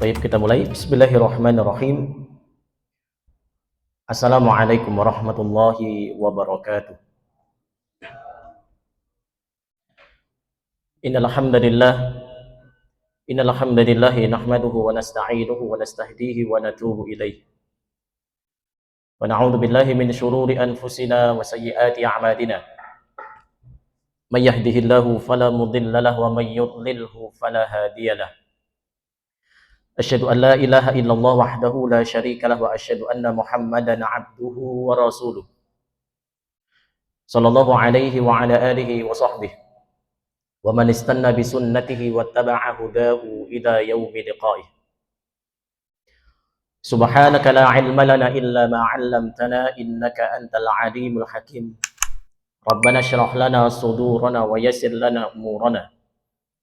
Baik, kita mulai. Bismillahirrahmanirrahim. Assalamualaikum warahmatullahi wabarakatuh. Innal hamdalillah nahmaduhu wa nasta'inuhu wa nastahdihi wa natubu ilaih. Wa na'udzu billahi min shururi anfusina wa sayyiati a'malina. May yahdihillahu fala mudilla lahu wa may yudlilhu fala hadiyalah. Asyhadu an la ilaha illallah wahdahu la syarika lahu wa asyhadu anna Muhammadan 'abduhu wa rasuluh. Sallallahu alaihi wa ala alihi wa sahbihi wa man istanna bi sunnatihi wattaba'a hudahu ila yaumi liqa'ih. Subhanaka la ilma lana illa ma 'allamtana innaka antal alimul hakim. Rabbana shrah lana sudurana wa yassir lana umurana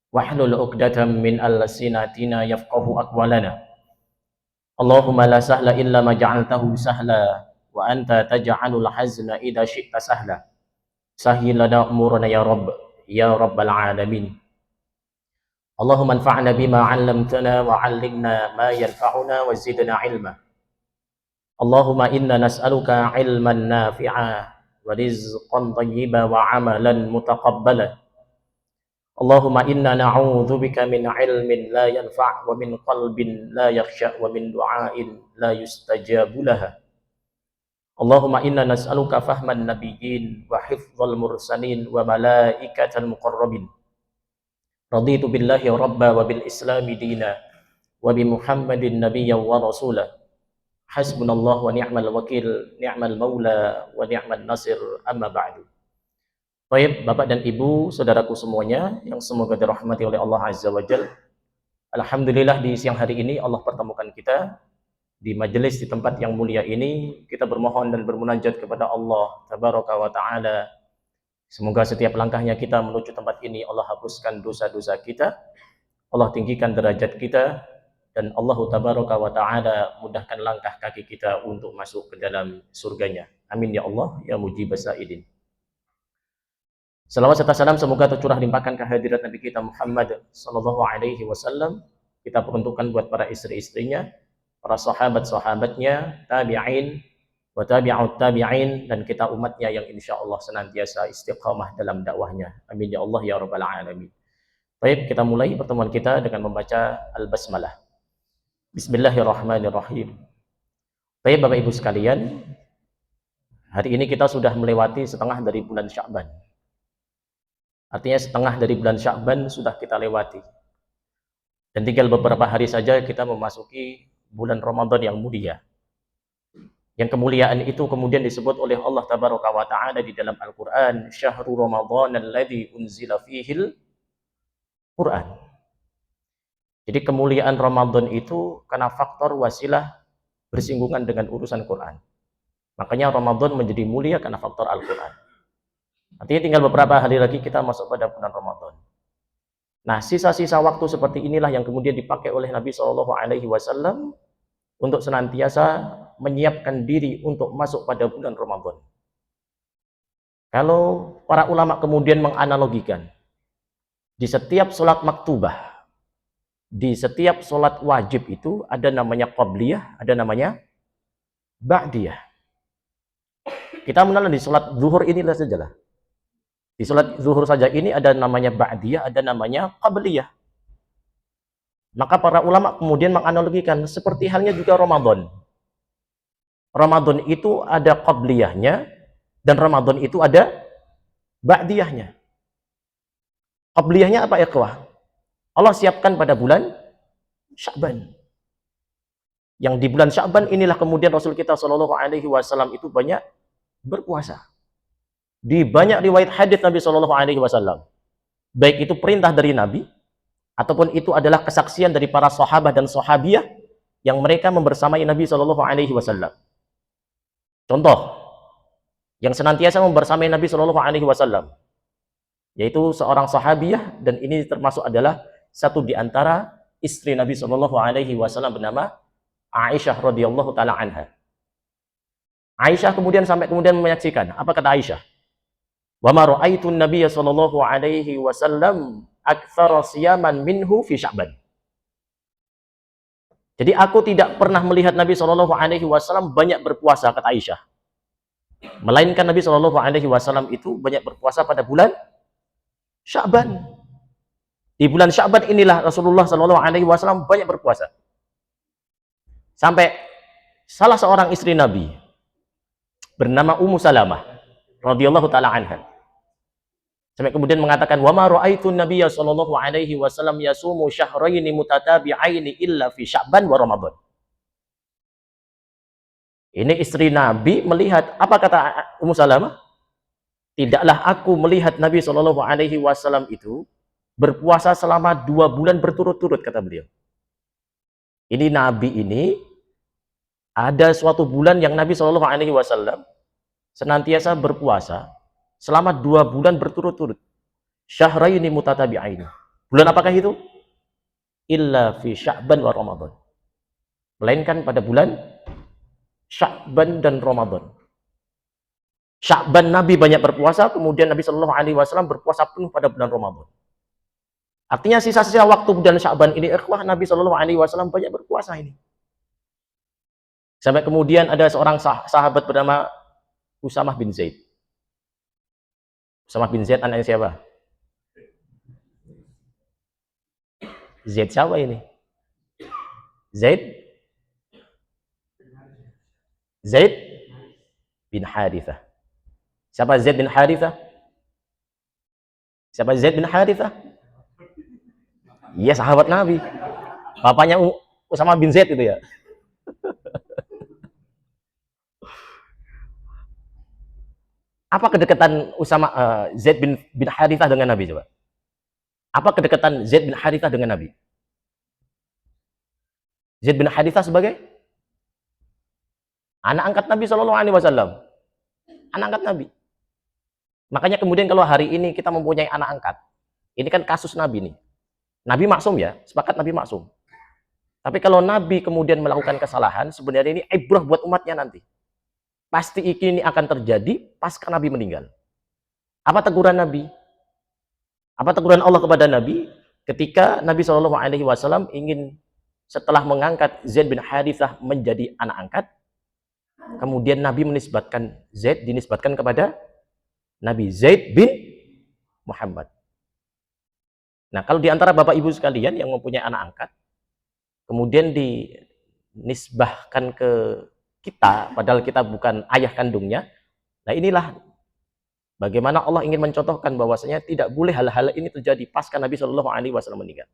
wahlul 'uqdatam min alsinatina yafqahu aqwalana. Allahumma la sahla illa ma ja'altahu sahla wa anta taj'alul hazna idza syi'ta sahla. Sahhil lana umurana ya rabb ya rabbal alamin. Allahumma anfa'na bima 'allamtana wa 'allimna ma yanfa'una wa zidna 'ilma. Allahumma inna nas'aluka 'ilman nafi'a wa rizqan thayyiban wa 'amalan mutaqabbala. Allahumma inna na'udzubika min 'ilmin la yanfa' wa min qalbin la yakhsha' wa min du'ain la yustajabu laha. Allahumma inna nas'aluka fahman nabiyyin wa hifdzal mursalin wa malaikatal muqarrabin. Raditu billahi rabba wa bil islami dina wa bi Muhammadin nabiyyan wa rasula. Hasbunallahu wa ni'mal wakil, ni'mal maula wa ni'man nasir, amma ba'du. Baik, Bapak dan Ibu, saudaraku semuanya yang semoga dirahmati oleh Allah Azza wa Jalla. Alhamdulillah di siang hari ini Allah pertemukan kita di majelis di tempat yang mulia ini. Kita bermohon dan bermunajat kepada Allah Tabaraka wa Ta'ala. Semoga setiap langkahnya kita menuju tempat ini Allah hapuskan dosa-dosa kita, Allah tinggikan derajat kita, dan Allah Tabaraka wa Ta'ala mudahkan langkah kaki kita untuk masuk ke dalam surganya. Amin ya Allah ya mujibas sa'ilin. Salawat serta salam semoga tercurah limpahkan kehadirat Nabi kita Muhammad sallallahu alaihi wasallam. Kita peruntukkan buat para istri-istrinya, para sahabat-sahabatnya, tabi'in wa tabi'ut tabi'in, dan kita umatnya yang insya Allah senantiasa istiqamah dalam dakwahnya. Amin ya Allah ya rabbal alamin. Baik, kita mulai pertemuan kita dengan membaca Al-Basmalah. Bismillahirrahmanirrahim. Baik Bapak Ibu sekalian, hari ini kita sudah melewati setengah dari bulan Sya'ban. Artinya setengah dari bulan Sya'ban sudah kita lewati. Dan tinggal beberapa hari saja kita memasuki bulan Ramadan yang mulia. Yang kemuliaan itu kemudian disebut oleh Allah Tabaraka wa Ta'ala di dalam Al-Quran, Syahrul Ramadan alladzi unzila fihil Quran. Jadi kemuliaan Ramadan itu karena faktor wasilah bersinggungan dengan urusan Quran. Makanya Ramadan menjadi mulia karena faktor Al-Quran. Artinya tinggal beberapa hari lagi kita masuk pada bulan Ramadan. Nah, sisa-sisa waktu seperti inilah yang kemudian dipakai oleh Nabi SAW untuk senantiasa menyiapkan diri untuk masuk pada bulan Ramadan. Kalau para ulama kemudian menganalogikan, di setiap sholat maktubah, di setiap sholat wajib itu ada namanya qabliyah, ada namanya ba'diyah. Kita mengenal di sholat zuhur inilah sajalah. Di sholat zuhur saja ini ada namanya ba'diyah, ada namanya qabliyah. Maka para ulama kemudian menganalogikan seperti halnya juga Ramadan. Ramadan itu ada qabliyahnya dan Ramadan itu ada ba'diyahnya. Qabliyahnya apa ya ikhwah? Allah siapkan pada bulan Sya'ban. Yang di bulan Sya'ban inilah kemudian Rasul kita Shallallahu alaihi wasallam itu banyak berpuasa. Di banyak riwayat hadis Nabi Shallallahu alaihi wasallam, baik itu perintah dari Nabi ataupun itu adalah kesaksian dari para sahabat dan sahabiyah yang mereka membersamai Nabi Shallallahu alaihi wasallam. Contoh yang senantiasa membersamai Nabi Shallallahu alaihi wasallam yaitu seorang sahabiyah, dan ini termasuk adalah satu di antara istri Nabi Shallallahu alaihi wasallam bernama Aisyah radhiyallahu taala anha. Aisyah kemudian menyaksikan, apa kata Aisyah? Wa ma ra'aitu an-nabiy sallallahu alaihi wasallam aktsara siyaman minhu fi Sya'ban. Jadi aku tidak pernah melihat Nabi Shallallahu Alaihi Wasallam banyak berpuasa, kata Aisyah. Melainkan Nabi Shallallahu Alaihi Wasallam itu banyak berpuasa pada bulan Sya'ban. Di bulan Sya'ban inilah Rasulullah Shallallahu Alaihi Wasallam banyak berpuasa. Sampai salah seorang istri Nabi bernama Ummu Salamah radhiyallahu taala anha. Sampai kemudian mengatakan, "Wa ma ra'aitu Nabiyya sallallahu alaihi wasallam yasumu syahraini mutatabi'aini illa fi Sya'ban wa Ramadan." Ini istri Nabi melihat, apa kata Ummu Salamah? Tidaklah aku melihat Nabi sallallahu alaihi wasallam itu berpuasa selama 2 bulan berturut-turut, kata beliau. Ini Nabi ini ada suatu bulan yang Nabi sallallahu alaihi wasallam senantiasa berpuasa selama 2 bulan berturut-turut. Syahraini mutatabi'aini. Bulan apakah itu? Illa fi Sya'ban wa Ramadan. Melainkan pada bulan Sya'ban dan Ramadan. Sya'ban Nabi banyak berpuasa, kemudian Nabi Shallallahu Alaihi Wasallam berpuasa penuh pada bulan Ramadan. Artinya sisa-sisa waktu bulan Sya'ban ini, ikhwah, Nabi Shallallahu Alaihi Wasallam banyak berpuasa ini. Sampai kemudian ada seorang sahabat bernama Usamah bin Zaid. Usamah bin Zaid anaknya siapa? Zaid siapa ini? Zaid bin Harithah. Siapa Zaid bin Harithah? Siapa Zaid bin Harithah? Iya, sahabat Nabi. Bapaknya Usamah bin Zaid itu ya. Apa kedekatan Zaid bin Harithah dengan Nabi coba? Apa kedekatan Zaid bin Harithah dengan Nabi? Zaid bin Harithah sebagai anak angkat Nabi Shallallahu Alaihi Wasallam. Anak angkat Nabi. Makanya kemudian kalau hari ini kita mempunyai anak angkat, ini kan kasus Nabi nih. Nabi maksum ya, sepakat Nabi maksum. Tapi kalau Nabi kemudian melakukan kesalahan, sebenarnya ini ibrah buat umatnya nanti. Pasti ini akan terjadi pasca Nabi meninggal. Apa teguran Nabi? Apa teguran Allah kepada Nabi ketika Nabi Shallallahu Alaihi Wasallam ingin setelah mengangkat Zaid bin Harithah menjadi anak angkat, kemudian Nabi menisbatkan Zaid, dinisbatkan kepada Nabi Zaid bin Muhammad. Nah, kalau di antara Bapak Ibu sekalian yang mempunyai anak angkat, kemudian dinisbahkan ke kita, padahal kita bukan ayah kandungnya, nah inilah bagaimana Allah ingin mencontohkan bahwasanya tidak boleh hal-hal ini terjadi pasca Nabi Shallallahu Alaihi Wasallam meninggal.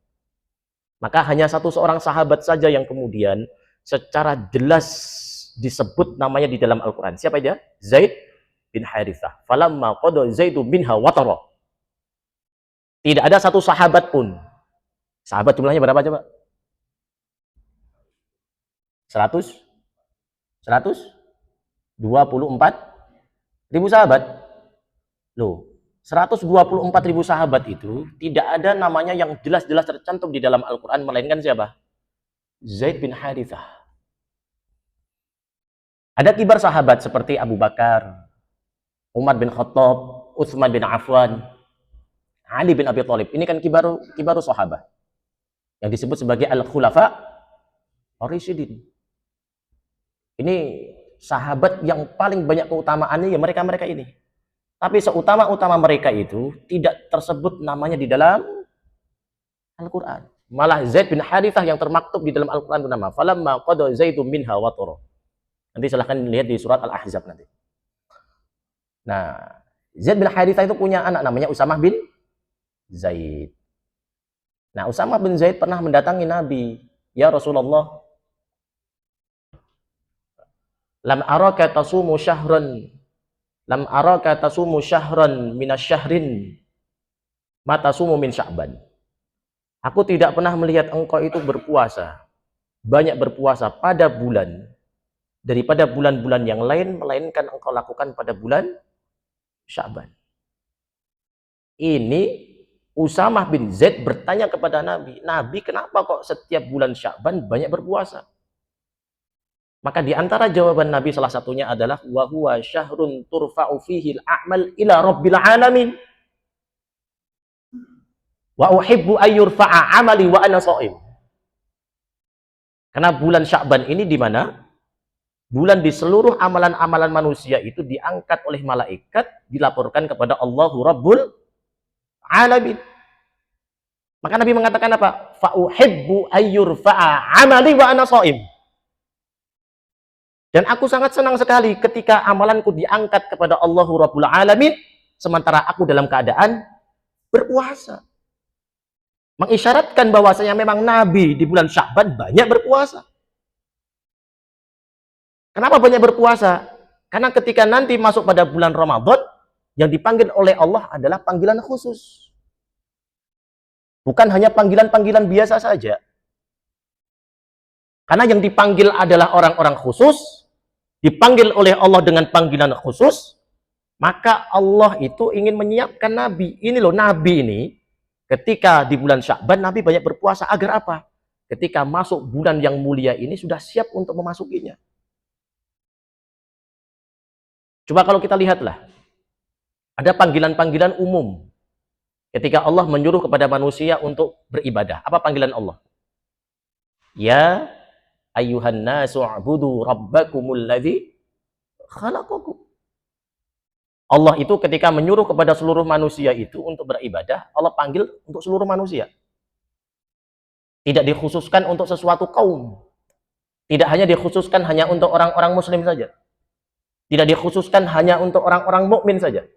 Maka hanya seorang sahabat saja yang kemudian secara jelas disebut namanya di dalam Al-Quran. Siapa dia? Zaid bin Harithah. Falamma qada Zaidu minha watara. Tidak ada satu sahabat pun. Sahabat jumlahnya berapa coba? 124 ribu sahabat. Loh, 124 ribu sahabat itu tidak ada namanya yang jelas-jelas tercantum di dalam Al-Quran, melainkan siapa? Zaid bin Harithah. Ada kibar sahabat seperti Abu Bakar, Umar bin Khattab, Utsman bin Affan, Ali bin Abi Thalib. Ini kan kibaru sahabat yang disebut sebagai Al-Khulafa Ar-Rasyidin. Ini sahabat yang paling banyak keutamaannya ya mereka-mereka ini. Tapi seutama-utama mereka itu tidak tersebut namanya di dalam Al-Quran. Malah Zaid bin Harithah yang termaktub di dalam Al-Quran itu nama falamma qada Zaidun minha watara. Nanti silahkan lihat di surat Al-Ahzab nanti. Nah, Zaid bin Harithah itu punya anak namanya Usamah bin Zaid. Nah, Usamah bin Zaid pernah mendatangi Nabi, "Ya Rasulullah, lam araka tasumu syahran minasyahrin ma tasumu min Sya'ban." Aku tidak pernah melihat engkau itu banyak berpuasa pada bulan daripada bulan-bulan yang lain, melainkan engkau lakukan pada bulan Sya'ban. Ini Usamah bin Zaid bertanya kepada Nabi, "Nabi, kenapa kok setiap bulan Sya'ban banyak berpuasa?" Maka di antara jawaban Nabi salah satunya adalah wa huwa syahrun turfa'u fihi al-a'mal ila rabbil alamin. Wa uhibbu ayyurfa'a amali wa ana sha'im. Karena bulan Sya'ban ini di mana? Bulan di seluruh amalan-amalan manusia itu diangkat oleh malaikat, dilaporkan kepada Allahu Rabbul Alamin. Maka Nabi mengatakan apa? Fa'uhibbu ayyurfa'a amali wa ana shaim. Dan aku sangat senang sekali ketika amalanku diangkat kepada Allahu Rabbul Alamin sementara aku dalam keadaan berpuasa. Mengisyaratkan bahwasanya memang Nabi di bulan Sya'ban banyak berpuasa. Kenapa banyak berpuasa? Karena ketika nanti masuk pada bulan Ramadan, yang dipanggil oleh Allah adalah panggilan khusus. Bukan hanya panggilan-panggilan biasa saja. Karena yang dipanggil adalah orang-orang khusus, dipanggil oleh Allah dengan panggilan khusus, maka Allah itu ingin menyiapkan Nabi. Ini loh, Nabi ini, ketika di bulan Sya'ban, Nabi banyak berpuasa. Agar apa? Ketika masuk bulan yang mulia ini, sudah siap untuk memasukinya. Coba kalau kita lihatlah, ada panggilan-panggilan umum. Ketika Allah menyuruh kepada manusia untuk beribadah. Apa panggilan Allah? Ya ayyuhan nasu a'budu rabbakumul ladzi khalaqakum. Allah itu ketika menyuruh kepada seluruh manusia itu untuk beribadah, Allah panggil untuk seluruh manusia. Tidak dikhususkan untuk sesuatu kaum. Tidak hanya dikhususkan hanya untuk orang-orang muslim saja. Tidak dikhususkan hanya untuk orang-orang mukmin saja.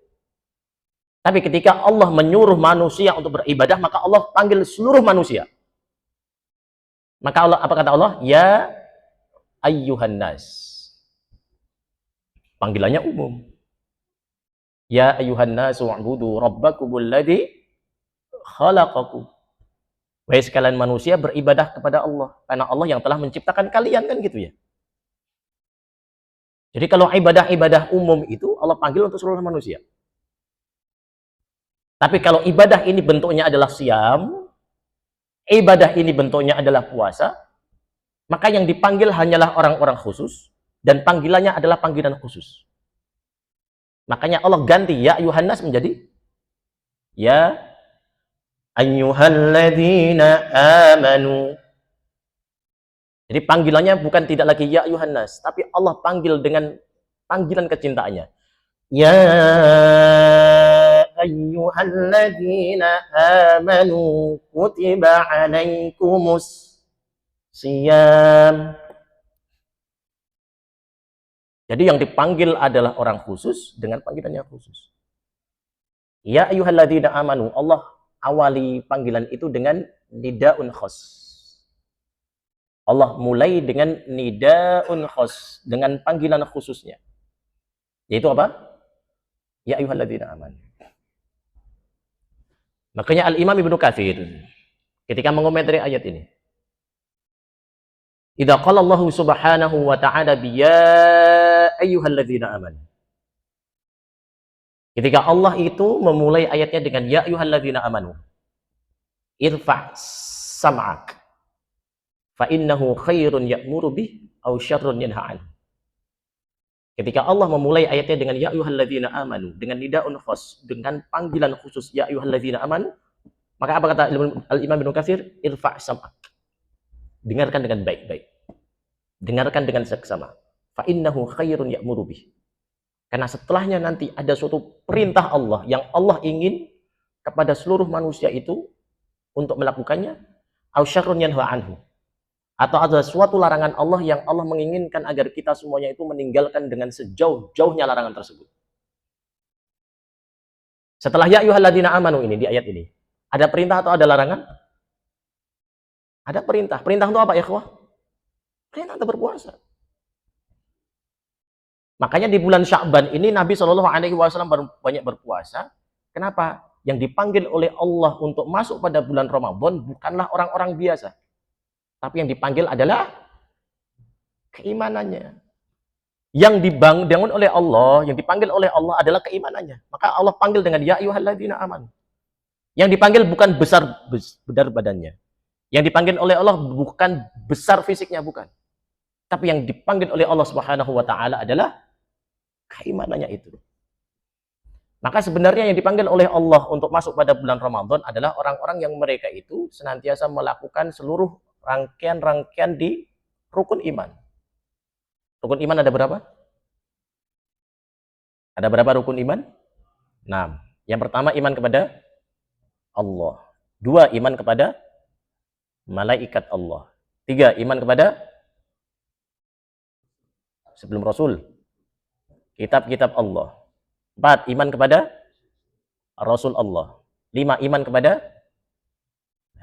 Tapi ketika Allah menyuruh manusia untuk beribadah, maka Allah panggil seluruh manusia. Maka Allah, apa kata Allah? Ya ayyuhan nas. Panggilannya umum. Ya ayyuhan nas wa'budu rabbakumul ladzi khalaqakum. Wahai sekalian manusia, beribadah kepada Allah. Karena Allah yang telah menciptakan kalian, kan gitu ya. Jadi kalau ibadah-ibadah umum itu Allah panggil untuk seluruh manusia. Tapi kalau ibadah ini bentuknya adalah siam, ibadah ini bentuknya adalah puasa, maka yang dipanggil hanyalah orang-orang khusus, dan panggilannya adalah panggilan khusus. Makanya Allah ganti ya ayyuhan nas menjadi ya ayyuhalladzina amanu. Jadi panggilannya bukan tidak lagi ya ayyuhan nas, tapi Allah panggil dengan panggilan kecintaannya. Ya ayyuhalladzina amanu kutiba alaikumus siyam. Jadi yang dipanggil adalah orang khusus dengan panggilan yang khusus. Ya ayyuhalladzina amanu. Allah awali panggilan itu dengan nidaun khas. Allah mulai dengan nidaun khas, dengan panggilan khususnya. Yaitu apa? Ya ayyuhalladzina amanu. Makanya Al-Imam Ibnu Katsir ketika mengomentari ayat ini, idza qala Allah subhanahu wa ta'ala bi ya ayyuhalladzina amanu. Ketika Allah itu memulai ayatnya dengan ya ayyuhalladzina amanu. Irfa' sam'ak fa innahu khairun ya'muru bih aw syarrun yanha an. Ketika Allah memulai ayatnya dengan ya ayyuhalladzina amanu, dengan nidaun khas, dengan panggilan khusus ya ayyuhalladzina amanu, maka apa kata Al-Imam Ibnu Katsir? Irfa' sam'ak. Dengarkan dengan baik-baik. Dengarkan dengan seksama. Fa innahu khairun ya'muru bih. Karena setelahnya nanti ada suatu perintah Allah yang Allah ingin kepada seluruh manusia itu untuk melakukannya, aw syarrun yanha anhu. Atau ada suatu larangan Allah yang Allah menginginkan agar kita semuanya itu meninggalkan dengan sejauh-jauhnya larangan tersebut. Setelah ya ayyuhalladzina amanu ini, di ayat ini, ada perintah atau ada larangan? Ada perintah. Perintah untuk apa ya, ikhwah? Perintah untuk berpuasa. Makanya di bulan Sya'ban ini Nabi SAW banyak berpuasa. Kenapa? Yang dipanggil oleh Allah untuk masuk pada bulan Ramadan bukanlah orang-orang biasa. Tapi yang dipanggil adalah keimanannya. Yang dibangun oleh Allah, yang dipanggil oleh Allah adalah keimanannya. Maka Allah panggil dengan ya ayyuhalladzina amanu. Yang dipanggil bukan besar badannya. Yang dipanggil oleh Allah bukan besar fisiknya, bukan. Tapi yang dipanggil oleh Allah Subhanahu wa taala adalah keimanannya itu. Maka sebenarnya yang dipanggil oleh Allah untuk masuk pada bulan Ramadan adalah orang-orang yang mereka itu senantiasa melakukan seluruh rangkaian-rangkaian di rukun iman. Rukun iman ada berapa? Ada berapa rukun iman? 6. Yang pertama iman kepada Allah. 2 iman kepada malaikat Allah. 3 iman kepada sebelum Rasul, kitab-kitab Allah. 4 iman kepada Rasul Allah. 5 iman kepada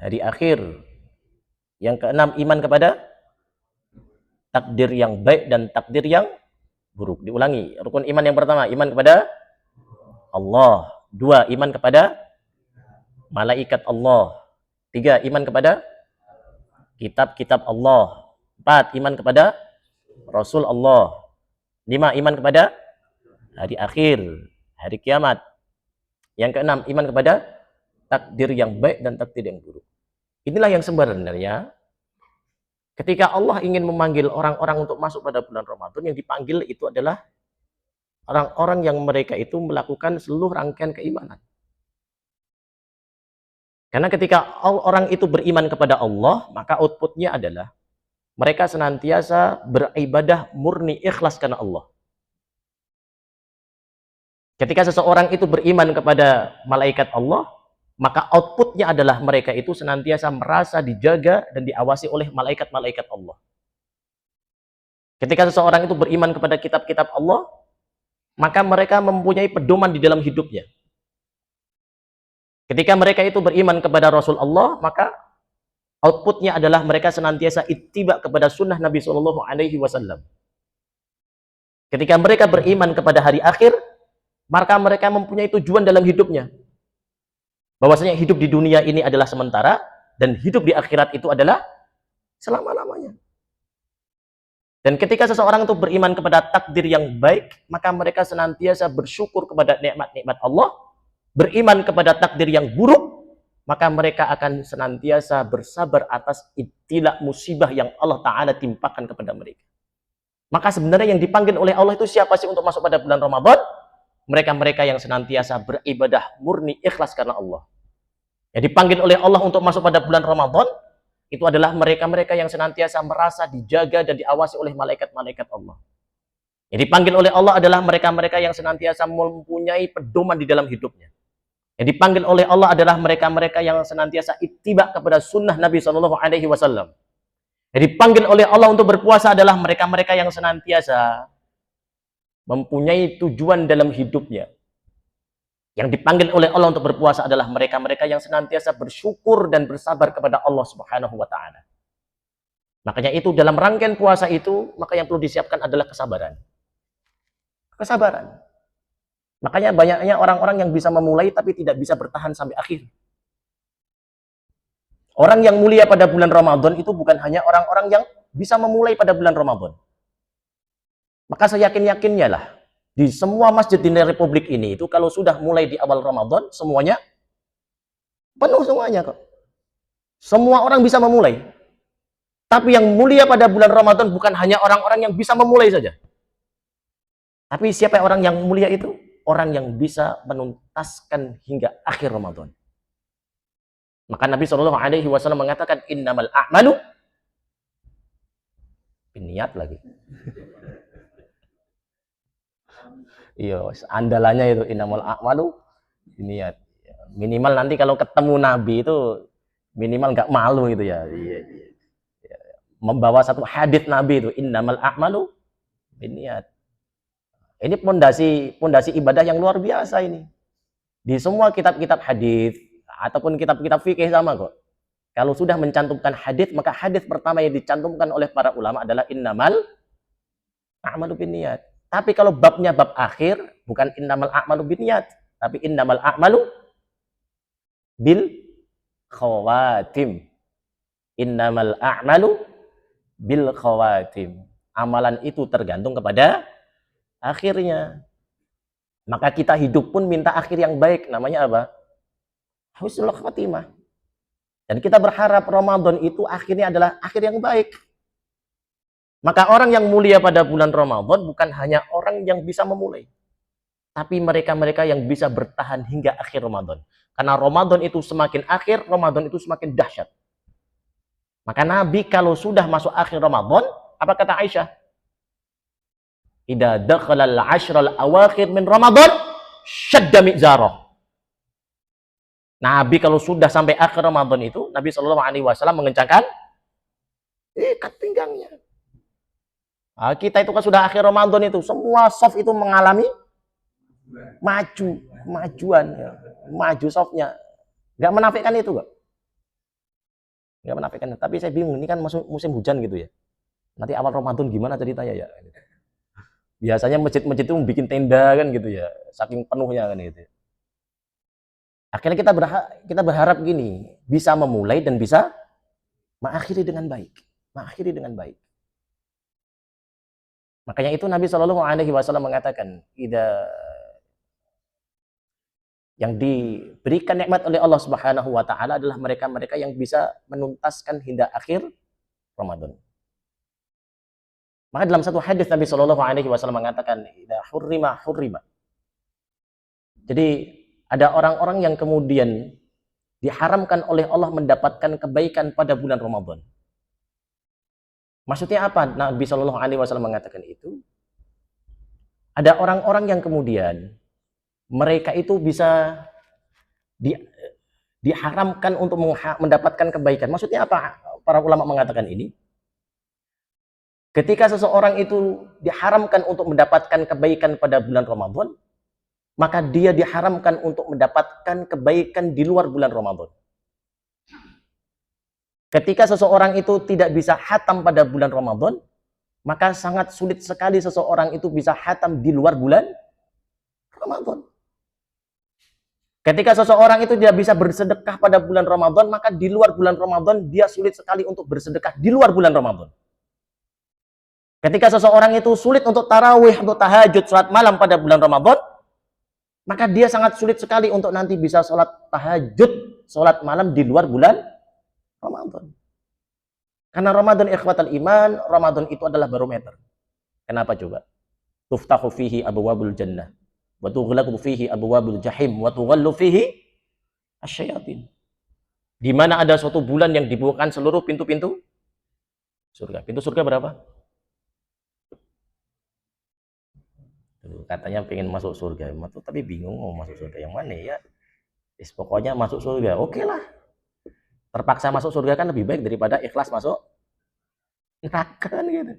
hari akhir. Yang keenam iman kepada takdir yang baik dan takdir yang buruk. Diulangi, rukun iman yang pertama iman kepada Allah. 2 iman kepada malaikat Allah. 3 iman kepada kitab-kitab Allah. 4 iman kepada Rasul Allah. 5 iman kepada hari akhir, hari kiamat. Yang keenam iman kepada takdir yang baik dan takdir yang buruk. Inilah yang sebenarnya ketika Allah ingin memanggil orang-orang untuk masuk pada bulan Ramadan, yang dipanggil itu adalah orang-orang yang mereka itu melakukan seluruh rangkaian keimanan. Karena ketika orang itu beriman kepada Allah, maka outputnya adalah mereka senantiasa beribadah murni ikhlas karena Allah. Ketika seseorang itu beriman kepada malaikat Allah, maka outputnya adalah mereka itu senantiasa merasa dijaga dan diawasi oleh malaikat-malaikat Allah. Ketika seseorang itu beriman kepada kitab-kitab Allah, maka mereka mempunyai pedoman di dalam hidupnya. Ketika mereka itu beriman kepada Rasul Allah, maka outputnya adalah mereka senantiasa ittiba kepada sunnah Nabi SAW. Ketika mereka beriman kepada hari akhir, maka mereka mempunyai tujuan dalam hidupnya. Bahwasanya hidup di dunia ini adalah sementara, dan hidup di akhirat itu adalah selama-lamanya. Dan ketika seseorang itu beriman kepada takdir yang baik, maka mereka senantiasa bersyukur kepada nikmat-nikmat Allah. Beriman kepada takdir yang buruk, maka mereka akan senantiasa bersabar atas ibtila musibah yang Allah Ta'ala timpakan kepada mereka. Maka sebenarnya yang dipanggil oleh Allah itu siapa sih untuk masuk pada bulan Ramadan? Mereka-mereka yang senantiasa beribadah murni ikhlas karena Allah. Yang dipanggil oleh Allah untuk masuk pada bulan Ramadan, itu adalah mereka-mereka yang senantiasa merasa dijaga dan diawasi oleh malaikat-malaikat Allah. Yang dipanggil oleh Allah adalah mereka-mereka yang senantiasa mempunyai pedoman di dalam hidupnya. Yang dipanggil oleh Allah adalah mereka-mereka yang senantiasa ittiba kepada sunnah Nabi SAW. Yang dipanggil oleh Allah untuk berpuasa adalah mereka-mereka yang senantiasa mempunyai tujuan dalam hidupnya. Yang dipanggil oleh Allah untuk berpuasa adalah mereka-mereka yang senantiasa bersyukur dan bersabar kepada Allah Subhanahu wa Ta'ala. Makanya itu dalam rangkaian puasa itu, maka yang perlu disiapkan adalah kesabaran. Kesabaran. Makanya banyaknya orang-orang yang bisa memulai tapi tidak bisa bertahan sampai akhir. Orang yang mulia pada bulan Ramadan itu bukan hanya orang-orang yang bisa memulai pada bulan Ramadan. Maka seyakin-yakinnya lah, di semua masjid di Republik ini itu kalau sudah mulai di awal Ramadan, semuanya penuh semuanya kok. Semua orang bisa memulai. Tapi yang mulia pada bulan Ramadan bukan hanya orang-orang yang bisa memulai saja. Tapi siapa orang yang mulia itu? Orang yang bisa menuntaskan hingga akhir Ramadan. Maka Nabi SAW mengatakan, innamal a'malu niat lagi. Iya, andalannya itu innamal a'malu niat. Minimal nanti kalau ketemu Nabi itu minimal nggak malu gitu ya. Iya. Membawa satu hadis Nabi itu innamal a'malu niat. Ini pondasi ibadah yang luar biasa ini. Di semua kitab-kitab hadis ataupun kitab-kitab fikih sama kok. Kalau sudah mencantumkan hadis, maka hadis pertama yang dicantumkan oleh para ulama adalah innamal a'malu binniyat. Tapi kalau babnya bab akhir, bukan innamal a'malu binniyat, tapi innamal a'malu bil khawatim. Innamal a'malu bil khawatim. Amalan itu tergantung kepada akhirnya. Maka kita hidup pun minta akhir yang baik. Namanya apa? Husnul khatimah. Dan kita berharap Ramadan itu akhirnya adalah akhir yang baik. Maka orang yang mulia pada bulan Ramadan bukan hanya orang yang bisa memulai, tapi mereka-mereka yang bisa bertahan hingga akhir Ramadan. Karena Ramadan itu semakin akhir, Ramadan itu semakin dahsyat. Maka Nabi kalau sudah masuk akhir Ramadan, apa kata Aisyah? Idza dakhala al-'ashra al-awakhir min Ramadan, syadda mi'zarah. Nabi kalau sudah sampai akhir Ramadan itu, Nabi Shallallahu Alaihi Wasallam mengencangkan ikat pinggangnya. Nah, kita itu kan sudah akhir Ramadan itu, semua soft itu mengalami kemajuan, ya. Maju softnya. Nggak menafikan itu, nggak menafikan. Tapi saya bingung, ini kan musim hujan gitu ya. Nanti awal Ramadan gimana ceritanya ya? Biasanya masjid-masjid itu bikin tenda kan gitu ya, saking penuhnya kan gitu. Akhirnya kita berharap gini, bisa memulai dan bisa mengakhiri dengan baik. Mengakhiri dengan baik. Makanya itu Nabi Shallallahu Alaihi Wasallam mengatakan, yang diberikan nikmat oleh Allah Subhanahu Wa Taala adalah mereka-mereka yang bisa menuntaskan hingga akhir Ramadan. Maka dalam satu hadis Nabi Shallallahu Alaihi Wasallam mengatakan, hurrima. Jadi ada orang-orang yang kemudian diharamkan oleh Allah mendapatkan kebaikan pada bulan Ramadan. Maksudnya apa? Nabi Shallallahu Alaihi Wasallam mengatakan itu. Ada orang-orang yang kemudian mereka itu bisa diharamkan untuk mendapatkan kebaikan. Maksudnya apa? Para ulama mengatakan ini. Ketika seseorang itu diharamkan untuk mendapatkan kebaikan pada bulan Ramadan, maka dia diharamkan untuk mendapatkan kebaikan di luar bulan Ramadan. Ketika seseorang itu tidak bisa khatam pada bulan Ramadan, maka sangat sulit sekali seseorang itu bisa khatam di luar bulan Ramadan. Ketika seseorang itu tidak bisa bersedekah pada bulan Ramadan, maka di luar bulan Ramadan dia sulit sekali untuk bersedekah di luar bulan Ramadan. Ketika seseorang itu sulit untuk tarawih, untuk tahajud, sholat malam pada bulan Ramadan, maka dia sangat sulit sekali untuk nanti bisa sholat tahajud, sholat malam di luar bulan Ramadan. Karena Ramadan ikhwatal iman, Ramadan itu adalah barometer. Kenapa coba? Tuftahu fihi abwabul jannah, wa tughlaqu fihi abwabul jahim, wa tughallu fihi asyayatin. Di mana ada suatu bulan yang dibukakan seluruh pintu-pintu surga. Pintu surga berapa? Katanya pengen masuk surga, tapi bingung mau masuk surga yang mana ya. Pokoknya masuk surga, oke lah. Terpaksa masuk surga kan lebih baik daripada ikhlas masuk neraka kan gitu.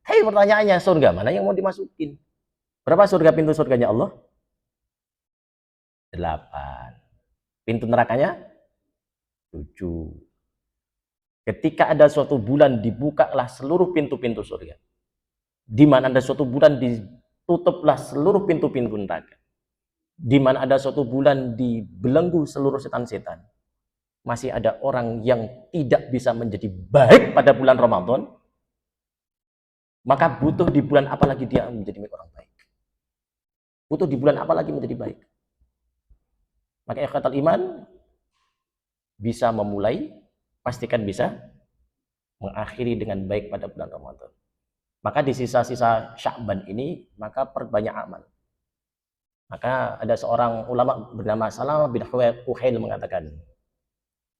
Hei, pertanyaannya, surga mana yang mau dimasukin? Berapa surga pintu surganya Allah? 8. Pintu nerakanya 7. Ketika ada suatu bulan dibukalah seluruh pintu-pintu surga. Di mana ada suatu bulan ditutuplah seluruh pintu-pintu neraka. Di mana ada suatu bulan dibelenggu seluruh setan-setan. Masih ada orang yang tidak bisa menjadi baik pada bulan Ramadan, maka butuh di bulan apa lagi dia menjadi orang baik? Butuh di bulan apa lagi menjadi baik? Maka ikhwatal iman, bisa memulai, pastikan bisa mengakhiri dengan baik pada bulan Ramadan. Maka di sisa-sisa Sya'ban ini, maka perbanyak amal. Maka ada seorang ulama bernama Salamah bin Uhail mengatakan,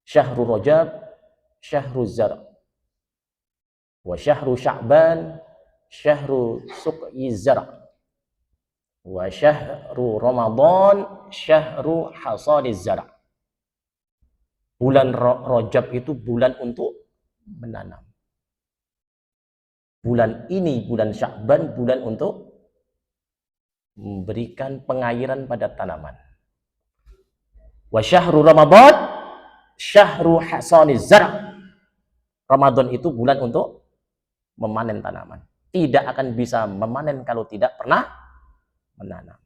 Syahrul Rajab, Syahrul Zar, wa Syahrul Sya'ban, Syahrul Suqyi Zar, wa Syahrul Ramadan, Syahrul Hasadiz Zar. Bulan Rajab itu bulan untuk menanam. Bulan ini, bulan Sya'ban, bulan untuk memberikan pengairan pada tanaman. Wa Syahrul Ramadan, Syahrul Hasadiz Zar. Ramadan itu bulan untuk memanen tanaman. Tidak akan bisa memanen kalau tidak pernah menanam.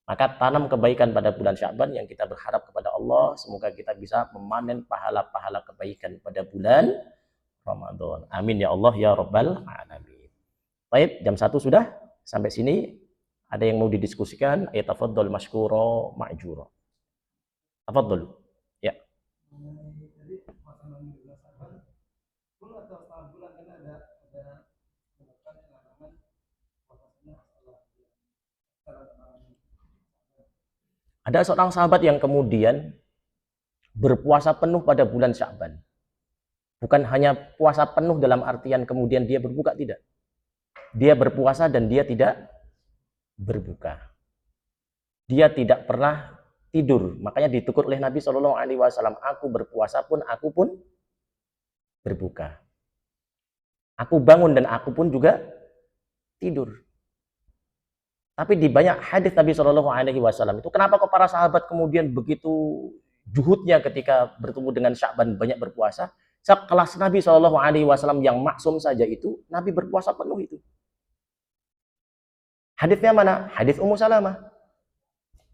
Maka tanam kebaikan pada bulan Sya'ban yang kita berharap kepada Allah, semoga kita bisa memanen pahala-pahala kebaikan pada bulan Ramadan. Amin ya Allah ya Rabbal Alamin. Baik, jam 1 sudah. Sampai sini ada yang mau didiskusikan? Ayo tafaddal masykura ma'jura. Tafaddal. Ya. Ada seorang sahabat yang kemudian berpuasa penuh pada bulan Sya'ban. Bukan hanya puasa penuh dalam artian kemudian dia berbuka, tidak. Dia berpuasa dan dia tidak berbuka. Dia tidak pernah tidur. Makanya ditegur oleh Nabi Shallallahu Alaihi Wasallam, aku berpuasa pun aku pun berbuka. Aku bangun dan aku pun juga tidur. Tapi di banyak hadis Nabi Shallallahu Alaihi Wasallam itu, kenapa kok para sahabat kemudian begitu juhudnya ketika bertemu dengan Sya'ban banyak berpuasa? Sekelas Nabi Shallallahu Alaihi Wasallam yang maksum saja itu, Nabi berpuasa penuh itu. Hadisnya mana? Hadis Ummu Salamah.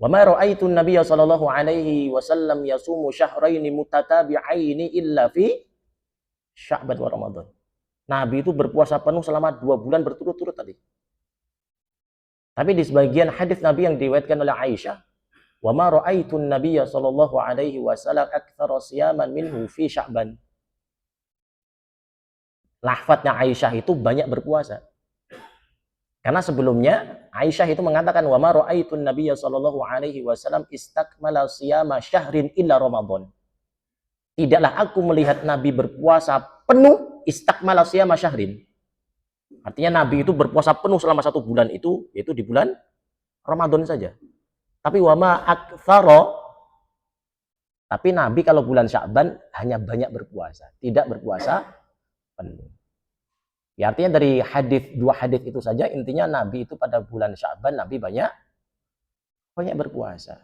Wa ma ra'aitu an-nabiyya sallallahu alaihi wasallam yasumu syahraini mutatabi'aini illa fi Sya'ban wa Ramadan. Nabi itu berpuasa penuh selama 2 bulan berturut-turut tadi. Tapi di sebagian hadis Nabi yang diriwayatkan oleh Aisyah, wa ma ra'aitu an-nabiyya sallallahu alaihi wasallam aktsara siyaman minhu fi Sya'ban. Lafadznya Aisyah itu banyak berpuasa. Karena sebelumnya Aisyah itu mengatakan wa ma ra'aitu an-nabiyya sallallahu alaihi wasallam istakmala siyama syahrin illa Ramadan. Tidaklah aku melihat Nabi berpuasa penuh istakmala siyama syahrin. Artinya Nabi itu berpuasa penuh selama 1 bulan itu, yaitu di bulan Ramadan saja. Tapi wama aktsara, tapi Nabi kalau bulan Sya'ban hanya banyak berpuasa, tidak berpuasa penuh. Ya, artinya dari hadis 2 hadis itu saja intinya Nabi itu pada bulan Sya'ban Nabi banyak berpuasa,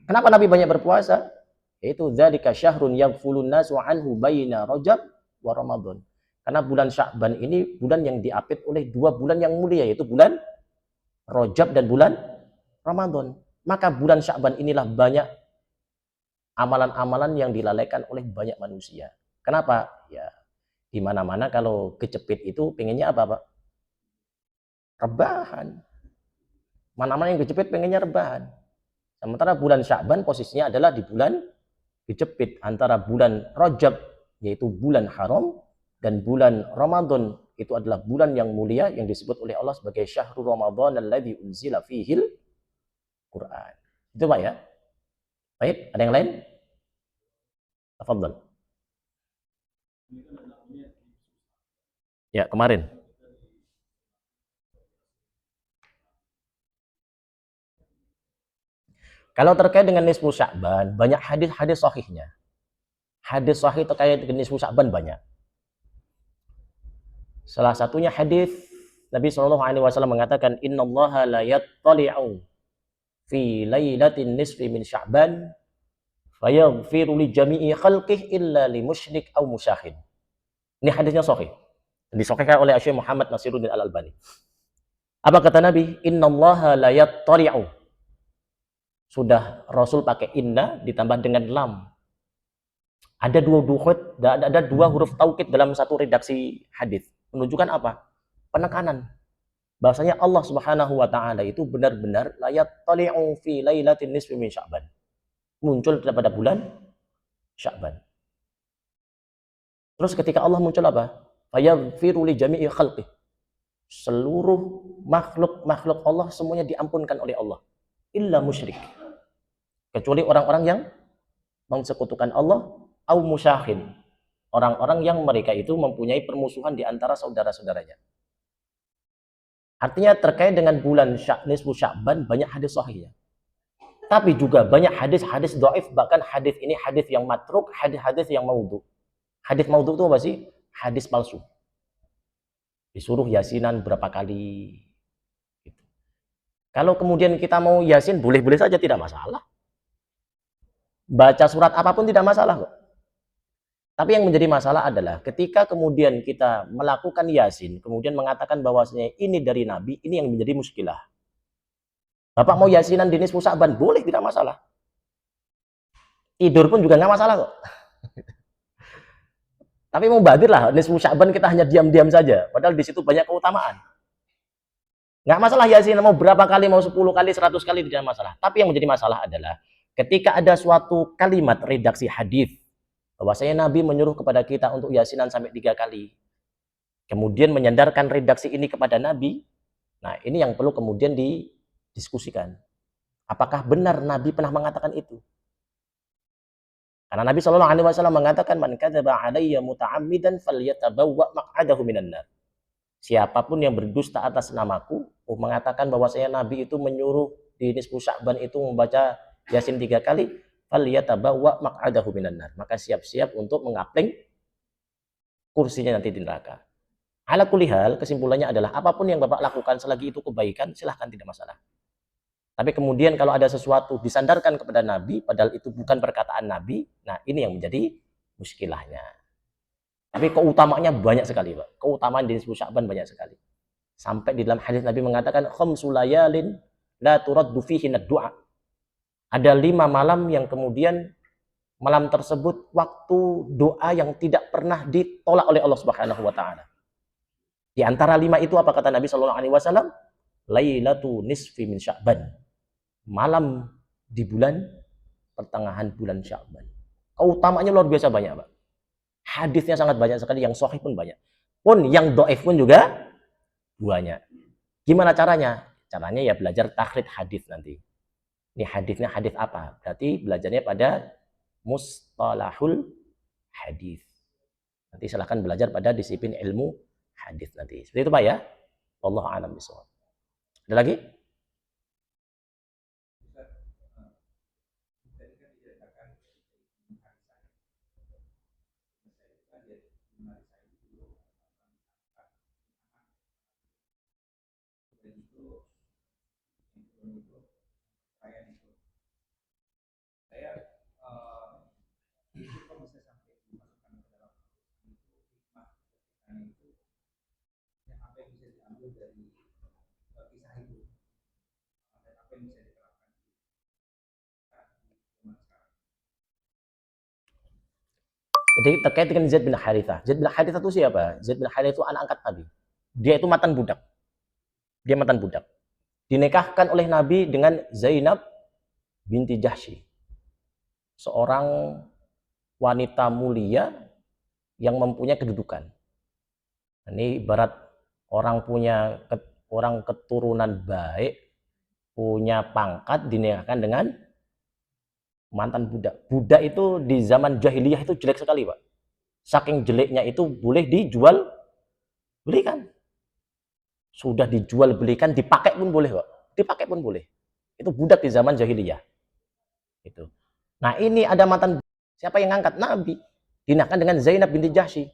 Kenapa Nabi banyak berpuasa? Yaitu dzalika syahrun yaghfulun nasu anhu baina Rajab wa Ramadan. Karena bulan Sya'ban ini bulan yang diapit oleh 2 bulan yang mulia, yaitu bulan Rajab dan bulan Ramadan. Maka bulan Sya'ban inilah banyak amalan-amalan yang dilalaikan oleh banyak manusia. Kenapa? Ya, di mana-mana kalau kecepit itu pengennya apa, Pak? Rebahan. Mana-mana yang kecepit pengennya rebahan. Sementara bulan Sya'ban posisinya adalah di bulan kecepit antara bulan Rajab, yaitu bulan haram, dan bulan Ramadan itu adalah bulan yang mulia yang disebut oleh Allah sebagai syahrul Ramadan alladzi unzila fihil Quran. Itu Pak ya. Baik, ada yang lain? Tafadhal. Ya, kemarin. Kalau terkait dengan nisfu Sya'ban, banyak hadis-hadis sahihnya. Hadis sahih terkait dengan nisfu Sya'ban banyak. Salah satunya hadis Nabi Shallallahu Alaihi Wasallam mengatakan, Innallaha la yattali'u fi lailatin nisfi min Sya'ban fayaghfiru li jami'i khalqih illa li musyrik aw musyahid. Ini hadisnya sahih. Disahihkan oleh Syekh Muhammad Nasiruddin Al-Albani. Apa kata Nabi? Innallaha la yattali'u. Sudah Rasul pakai inna ditambah dengan lam. Ada 2 huruf taukid dalam satu redaksi hadis. Menunjukkan apa? Penekanan. Bahwasanya Allah Subhanahu wa taala itu benar-benar la yattali'u fi lailatin nisfi min Sya'ban. Muncul pada bulan Sya'ban. Terus ketika Allah muncul apa? Fayaghfiru li jami'i khalqih. Seluruh makhluk Allah semuanya diampunkan oleh Allah. Illa musyrik. Kecuali orang-orang yang mensekutukan Allah, au musyahin. Orang-orang yang mereka itu mempunyai permusuhan di antara saudara-saudaranya. Artinya terkait dengan bulan nisfu Sya'ban banyak hadis sahihnya. Tapi juga banyak hadis-hadis dhaif, bahkan hadis ini hadis yang matruk, hadis-hadis yang maudhu. Hadis maudhu itu apa sih? Hadis palsu. Disuruh yasinan berapa kali. Gitu. Kalau kemudian kita mau yasin, boleh-boleh saja, tidak masalah. Baca surat apapun tidak masalah kok. Tapi yang menjadi masalah adalah ketika kemudian kita melakukan yasin, kemudian mengatakan bahwasanya ini dari Nabi, ini yang menjadi muskilah. Bapak mau yasinan di nisfu Sya'ban, boleh, tidak masalah. Tidur pun juga nggak masalah kok. Tapi mau badir lah, nisfu Sya'ban kita hanya diam-diam saja, padahal di situ banyak keutamaan. Nggak masalah yasin, mau berapa kali, mau 10 kali, 100 kali, tidak masalah. Tapi yang menjadi masalah adalah ketika ada suatu kalimat redaksi hadis bahwasanya Nabi menyuruh kepada kita untuk yasinan sampai 3 kali. Kemudian menyandarkan redaksi ini kepada Nabi. Nah, ini yang perlu kemudian didiskusikan. Apakah benar Nabi pernah mengatakan itu? Karena Nabi Shallallahu Alaihi Wasallam mengatakan, man kadzaba alayya muta'ammidan falyatabawwa maq'adahu minan nar. Siapapun yang berdusta atas namaku, mengatakan bahwasanya Nabi itu menyuruh di nisfu Sya'ban itu membaca Yasin 3 kali, falyatabawwa maq'adahu minan nar. Maka siap-siap untuk mengapling kursinya nanti di neraka. Ala kulli hal, kesimpulannya adalah apapun yang Bapak lakukan selagi itu kebaikan, silahkan, tidak masalah. Tapi kemudian kalau ada sesuatu disandarkan kepada Nabi, padahal itu bukan perkataan Nabi, nah ini yang menjadi muskilahnya. Tapi keutamanya banyak sekali, Pak. Keutamaan di nisfu Sya'ban banyak sekali. Sampai di dalam hadis Nabi mengatakan, khamsu layalin la turaddu fihi ad-du'a. Ada 5 malam yang kemudian malam tersebut waktu doa yang tidak pernah ditolak oleh Allah Subhanahu wa taala. Di antara 5 itu apa kata Nabi Shallallahu alaihi wasallam? Lailatu nisfi min Sya'ban. Malam di bulan pertengahan bulan Sya'ban. Keutamanya luar biasa banyak, Pak. Hadisnya sangat banyak sekali, yang sahih pun banyak. Pun yang dhaif pun juga banyak. Gimana caranya? Caranya ya belajar takhrij hadis nanti. Ini hadisnya hadis apa? Berarti belajarnya pada mustalahul hadis. Nanti silahkan belajar pada disiplin ilmu hadis nanti. Seperti itu, Pak ya. Wallahu a'lam bishawab. Ada lagi? Jadi terkait dengan Zaid bin Harithah. Zaid bin Harithah itu siapa? Zaid bin Harithah itu anak angkat Nabi. Dia itu mantan budak. Dia mantan budak. Dinikahkan oleh Nabi dengan Zainab binti Jahsy. Seorang wanita mulia yang mempunyai kedudukan. Ini ibarat orang punya orang keturunan baik, punya pangkat, dinikahkan dengan mantan budak. Budak itu di zaman jahiliyah itu jelek sekali, Pak. Saking jeleknya itu boleh dijual belikan. Sudah dijual belikan, dipakai pun boleh, Pak. Dipakai pun boleh. Itu budak di zaman jahiliyah. Itu. Nah, ini ada mantan, siapa yang ngangkat? Nabi. Dinikahkan dengan Zainab binti Jahsy.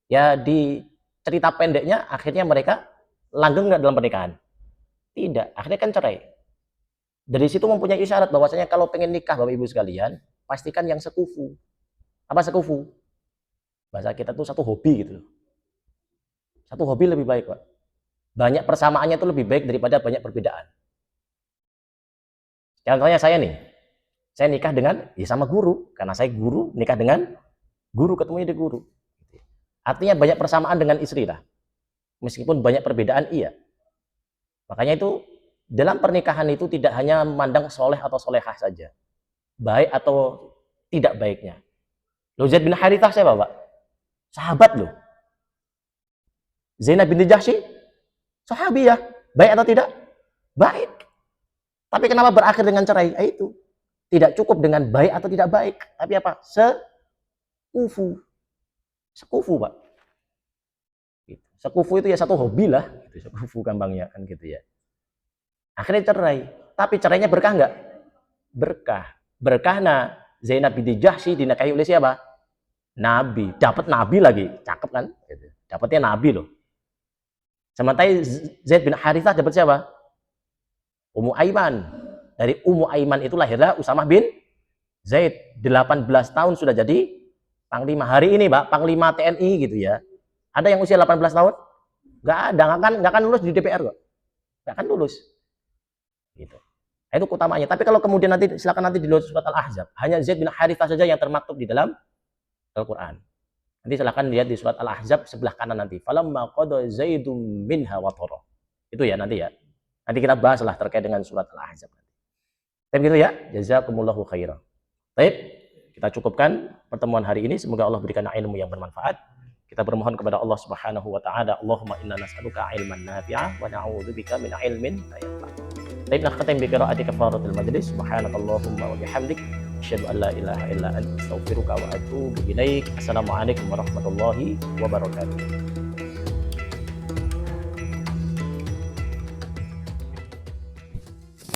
Ya, di cerita pendeknya akhirnya mereka langgeng nggak dalam pernikahan? Tidak, akhirnya kan cerai. Dari situ mempunyai isyarat bahwasanya kalau pengen nikah Bapak Ibu sekalian, pastikan yang sekufu. Apa sekufu? Bahasa kita tuh satu hobi gitu. Satu hobi lebih baik, Pak. Banyak persamaannya itu lebih baik daripada banyak perbedaan. Contohnya saya nih, saya nikah dengan ya sama guru, karena saya guru, nikah dengan guru, ketemunya di guru. Artinya banyak persamaan dengan istri lah. Meskipun banyak perbedaan, iya. Makanya itu dalam pernikahan itu tidak hanya memandang soleh atau solehah saja, baik atau tidak baiknya. Loh, Zaid bin Harithah siapa, Pak? Sahabat loh. Zainab binti Jahsy, sahabiyah, baik atau tidak? Baik. Tapi kenapa berakhir dengan cerai? Itu tidak cukup dengan baik atau tidak baik, tapi apa? Sekufu. Sekufu, Pak. Sekufu itu ya satu hobi lah, sekufu gampangnya kan gitu ya. Akhirnya cerai. Tapi cerainya berkah nggak? Berkah. Berkahnya Zainab binti Jahsy dinikahi oleh siapa? Nabi. Dapat Nabi lagi. Cakep kan? Gitu. Dapatnya Nabi loh. Sementara Zaid bin Harithah dapat siapa? Ummu Aiman. Dari Ummu Aiman itu lahirlah Usamah bin Zaid. 18 tahun sudah jadi panglima. Hari ini, Pak, panglima TNI gitu ya. Ada yang usia 18 tahun? Nggak ada. Nggak akan lulus di DPR kok. Nggak akan lulus. Gitu. Itu utamanya. Tapi kalau kemudian nanti silakan nanti di surat Al-Ahzab, hanya Zaid bin Harithah saja yang termaktub di dalam Al-Qur'an. Nanti silakan lihat di surat Al-Ahzab sebelah kanan nanti. Falamma qada Zaidum minha watara. Itu ya nanti ya. Nanti kita bahaslah terkait dengan surat Al-Ahzab. Tapi gitu ya. Jazakumullahu khairan. Baik, kita cukupkan pertemuan hari ini. Semoga Allah berikan ilmu yang bermanfaat. Kita bermohon kepada Allah Subhanahu wa taala, Allahumma inna nas'aluka ilman nafi'ah wa na'udzubika min ilmin la yanfa'. Baik, nakhtatim bi qiraati kafaratul majlis. Subhanakallahumma wa bihamdik Asyhadu an la ilaha illa anta astaghfiruka wa atubu ilaik. Assalamualaikum warahmatullahi wabarakatuh.